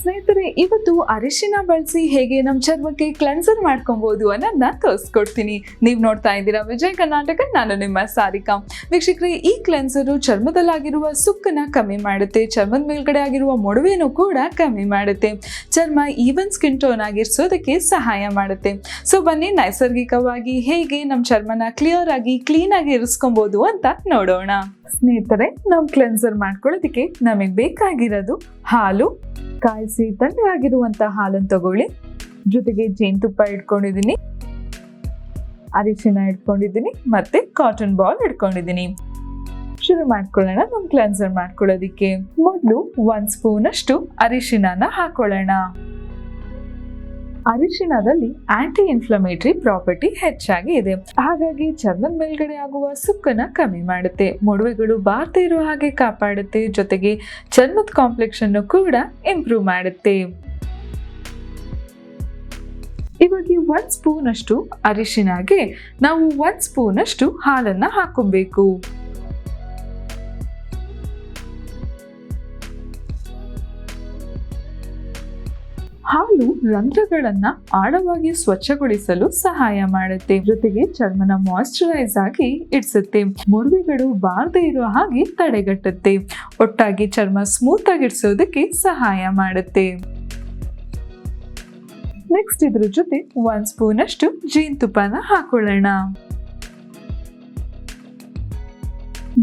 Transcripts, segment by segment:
ಸ್ನೇಹಿತರೆ, ಇವತ್ತು ಅರಿಶಿನ ಬಳಸಿ ಹೇಗೆ ನಮ್ಮ ಚರ್ಮಕ್ಕೆ ಕ್ಲೆನ್ಸರ್ ಮಾಡ್ಕೊಬಹುದು ಅನ್ನೋದನ್ನ ತೋರಿಸ್ಕೊಡ್ತೀನಿ. ನೀವು ನೋಡ್ತಾ ಇದ್ದೀರಾ ವಿಜಯ್ ಕರ್ನಾಟಕ, ನಾನು ನಿಮ್ಮ ಸಾರಿಕಾ. ವೀಕ್ಷಕರೇ, ಈ ಕ್ಲೆನ್ಸರು ಚರ್ಮದಲ್ಲಾಗಿರುವ ಸುಕ್ಕನ್ನ ಕಮ್ಮಿ ಮಾಡುತ್ತೆ, ಚರ್ಮದ ಮೇಲ್ಗಡೆ ಆಗಿರುವ ಮೊಡವೆಯನ್ನು ಕೂಡ ಕಮ್ಮಿ ಮಾಡುತ್ತೆ, ಚರ್ಮ ಈವನ್ ಸ್ಕಿನ್ ಟೋನ್ ಆಗಿರಿಸೋದಕ್ಕೆ ಸಹಾಯ ಮಾಡುತ್ತೆ. ಸೊ ಬನ್ನಿ, ನೈಸರ್ಗಿಕವಾಗಿ ಹೇಗೆ ನಮ್ಮ ಚರ್ಮನ ಕ್ಲಿಯರ್ ಆಗಿ ಕ್ಲೀನ್ ಆಗಿ ಇರಿಸ್ಕೊಬಹುದು ಅಂತ ನೋಡೋಣ. ಸ್ನೇಹಿತರೆ, ನಾವು ಕ್ಲೆನ್ಸರ್ ಮಾಡ್ಕೊಳ್ಳೋದಕ್ಕೆ ನಮಗೆ ಬೇಕಾಗಿರೋದು ಹಾಲು. ಕಾಯಿಸಿ ತಣ್ಣಗಾಗಿರುವಂತಹ ಹಾಲನ್ನು ತಗೊಳ್ಳಿ. ಜೊತೆಗೆ ಜೇನುತುಪ್ಪ ಇಟ್ಕೊಂಡಿದ್ದೀನಿ, ಅರಿಶಿನ ಇಟ್ಕೊಂಡಿದ್ದೀನಿ, ಮತ್ತೆ ಕಾಟನ್ ಬಾಲ್ ಇಟ್ಕೊಂಡಿದ್ದೀನಿ. ಶುರು ಮಾಡ್ಕೊಳ್ಳೋಣ ನಮ್ಮ ಕ್ಲೆನ್ಸರ್ ಮಾಡ್ಕೊಳ್ಳೋದಿಕ್ಕೆ. ಮೊದಲು 1 ಸ್ಪೂನ್ ಅಷ್ಟು ಅರಿಶಿನ ಹಾಕೊಳ್ಳೋಣ. ಅರಿಶಿಣದಲ್ಲಿ ಆಂಟಿ ಇನ್ಫ್ಲಮೇಟರಿ ಪ್ರಾಪರ್ಟಿ ಹೆಚ್ಚಾಗಿ ಇದೆ, ಹಾಗಾಗಿ ಚರ್ಮದ ಮೇಲ್ಗಡೆ ಆಗುವ ಸುಕ್ಕನ್ನ ಕಮ್ಮಿ ಮಾಡುತ್ತೆ, ಮೊಡವೆಗಳು ಬಾರದೇ ಇರೋ ಹಾಗೆ ಕಾಪಾಡುತ್ತೆ, ಜೊತೆಗೆ ಚರ್ಮದ ಕಾಂಪ್ಲೆಕ್ಷನ್ ಕೂಡ ಇಂಪ್ರೂವ್ ಮಾಡುತ್ತೆ. ಇವಾಗ 1 ಸ್ಪೂನ್ ಅಷ್ಟು ಅರಿಶಿನಗೆ ನಾವು 1 ಸ್ಪೂನ್ ಅಷ್ಟು ಹಾಲನ್ನ ಹಾಕೋಬೇಕು. ಹಾಲು ರಂಧ್ರಗಳನ್ನ ಆಳವಾಗಿ ಸ್ವಚ್ಛಗೊಳಿಸಲು ಸಹಾಯ ಮಾಡುತ್ತೆ, ಜೊತೆಗೆ ಚರ್ಮನ ಮಾಯಿಶ್ಚರೈಸ್ ಆಗಿ ಇಡಿಸುತ್ತೆ, ಮೊಡವೆಗಳು ಬಾರದೇ ಇರೋ ಹಾಗೆ ತಡೆಗಟ್ಟುತ್ತೆ, ಒಟ್ಟಾಗಿ ಚರ್ಮ ಸ್ಮೂತ್ ಆಗಿರಿಸೋದಕ್ಕೆ ಸಹಾಯ ಮಾಡುತ್ತೆ. ನೆಕ್ಸ್ಟ್ ಇದ್ರ ಜೊತೆ 1 ಸ್ಪೂನ್ ಅಷ್ಟು ಜೇನುತುಪ್ಪನ ಹಾಕೊಳ್ಳೋಣ.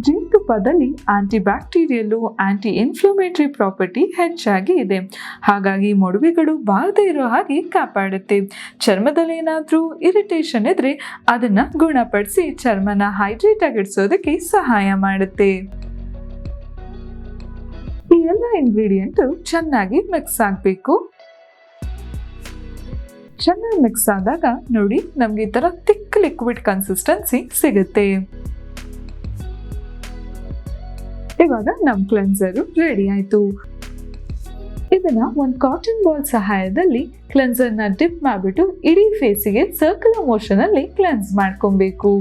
ಜೇನುತುಪ್ಪದಲ್ಲಿ anti bacterial, aunty inflammatory property ಹೆಚ್ಚಾಗಿ ಇದೆ, ಹಾಗಾಗಿ ಮೊಡವೆಗಳು ಬಾರದೇ ಇರೋ ಹಾಗೆ ಕಾಪಾಡುತ್ತೆ. ಚರ್ಮದಲ್ಲಿ ಏನಾದ್ರೂ ಇರಿಟೇಷನ್ ಇದ್ರೆ ಅದನ್ನ ಗುಣಪಡಿಸಿ ಚರ್ಮನ ಹೈಡ್ರೇಟ್ ಆಗಿಡಿಸೋದಕ್ಕೆ ಸಹಾಯ ಮಾಡುತ್ತೆ. ಈ ಎಲ್ಲ ಇಂಗ್ರೀಡಿಯೆಂಟ್ ಚೆನ್ನಾಗಿ ಮಿಕ್ಸ್ ಆಗಬೇಕು. ಚೆನ್ನಾಗಿ ಮಿಕ್ಸ್ ಆದಾಗ ನೋಡಿ, ನಮ್ಗೆ ಈ ತರ ಥಿಕ್ ಲಿಕ್ವಿಡ್ ಕನ್ಸಿಸ್ಟೆನ್ಸಿ ಸಿಗುತ್ತೆ. ಇವಾಗ ನಮ್ ಕ್ಲೆನ್ಸರ್ ರೆಡಿ ಆಯ್ತು. ಇದನ್ನ ಒಂದು ಕಾಟನ್ ಬಾಲ್ ಸಹಾಯದಲ್ಲಿ ಕ್ಲೆನ್ಸರ್ನ ಡಿಪ್ ಮಾಡಿಬಿಟ್ಟು ಇಡೀ ಫೇಸಿಗೆ ಸರ್ಕ್ಯುಲರ್ ಮೋಷನ್ ಅಲ್ಲಿ ಕ್ಲೆನ್ಸ್ ಮಾಡ್ಕೊಬೇಕು.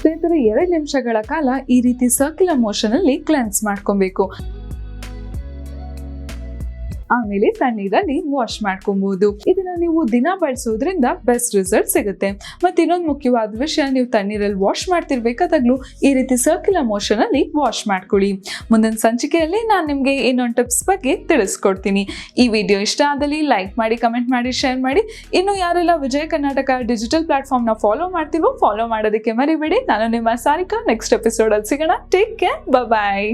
ಸ್ನೇಹಿತರೆ, 2 ನಿಮಿಷಗಳ ಕಾಲ ಈ ರೀತಿ ಸರ್ಕ್ಯುಲರ್ ಮೋಷನ್ ಅಲ್ಲಿ ಕ್ಲೆನ್ಸ್ ಮಾಡ್ಕೊಬೇಕು. ಆಮೇಲೆ ತಣ್ಣೀರಲ್ಲಿ ವಾಶ್ ಮಾಡ್ಕೊಬಹುದು. ಇದನ್ನ ನೀವು ದಿನ ಬಳಸೋದ್ರಿಂದ ಬೆಸ್ಟ್ ರಿಸಲ್ಟ್ ಸಿಗುತ್ತೆ. ಮತ್ತೆ ಇನ್ನೊಂದು ಮುಖ್ಯವಾದ ವಿಷಯ, ನೀವು ತಣ್ಣೀರಲ್ಲಿ ವಾಶ್ ಮಾಡ್ತಿರ್ಬೇಕಾದಾಗ್ಲೂ ಈ ರೀತಿ ಸರ್ಕ್ಯುಲರ್ ಮೋಷನ್ ಅಲ್ಲಿ ವಾಶ್ ಮಾಡ್ಕೊಳ್ಳಿ. ಮುಂದಿನ ಸಂಚಿಕೆಯಲ್ಲಿ ನಾನು ನಿಮ್ಗೆ ಇನ್ನೊಂದು ಟಿಪ್ಸ್ ಬಗ್ಗೆ ತಿಳಿಸ್ಕೊಡ್ತೀನಿ. ಈ ವಿಡಿಯೋ ಇಷ್ಟ ಆದಲ್ಲಿ ಲೈಕ್ ಮಾಡಿ, ಕಮೆಂಟ್ ಮಾಡಿ, ಶೇರ್ ಮಾಡಿ. ಇನ್ನು ಯಾರೆಲ್ಲ ವಿಜಯ ಕರ್ನಾಟಕ ಡಿಜಿಟಲ್ ಪ್ಲಾಟ್ಫಾರ್ಮ್ ನ ಫಾಲೋ ಮಾಡ್ತೀವೋ ಫಾಲೋ ಮಾಡೋದಕ್ಕೆ ಮರಿಬೇಡಿ. ನಾನು ನಿಮ್ಮ ಸಾರಿಕಾ. ನೆಕ್ಸ್ಟ್ ಎಪಿಸೋಡ್ ಅಲ್ಲಿ ಸಿಗೋಣ. ಟೇಕ್ ಕೇರ್, ಬಾಯ್.